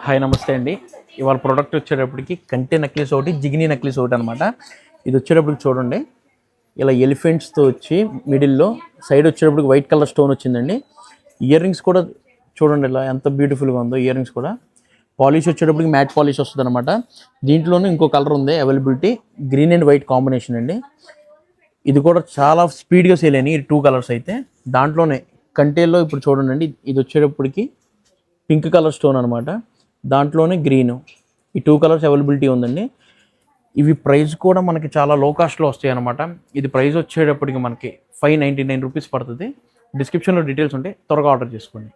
Hi నమస్తే అండి. ఇవాళ ప్రోడక్ట్ వచ్చేటప్పటికి కంటే నెక్లెస్ ఒకటి, జిగినీ నెక్లెస్ ఒకటి అనమాట. ఇది వచ్చేటప్పటికి చూడండి, ఇలా ఎలిఫెంట్స్తో వచ్చి మిడిల్లో సైడ్ వచ్చేటప్పటికి వైట్ కలర్ స్టోన్ వచ్చిందండి. ఇయర్ రింగ్స్ కూడా చూడండి ఇలా ఎంత బ్యూటిఫుల్గా ఉందో. ఇయర్ రింగ్స్ కూడా పాలిష్ వచ్చేటప్పటికి మ్యాట్ పాలిష్ వస్తుంది అనమాట. దీంట్లోనే ఇంకో కలర్ ఉంది availability, green and white combination అండి. ఇది కూడా చాలా స్పీడ్గా సేల్ అయినాయి. 2 కలర్స్ అయితే దాంట్లోనే కంటేల్లో ఇప్పుడు చూడండి, ఇది వచ్చేటప్పటికి పింక్ కలర్ స్టోన్ అనమాట, దాంట్లోనే గ్రీను. ఈ 2 కలర్స్ అవైలబిలిటీ ఉందండి. ఇవి ప్రైస్ కూడా మనకి చాలా లో కాస్ట్లో వస్తాయి అనమాట. ఇది ప్రైస్ వచ్చేటప్పటికి మనకి 599 రూపీస్ పడుతుంది. డిస్క్రిప్షన్లో డీటెయిల్స్ ఉంటాయి, త్వరగా ఆర్డర్ చేసుకోండి.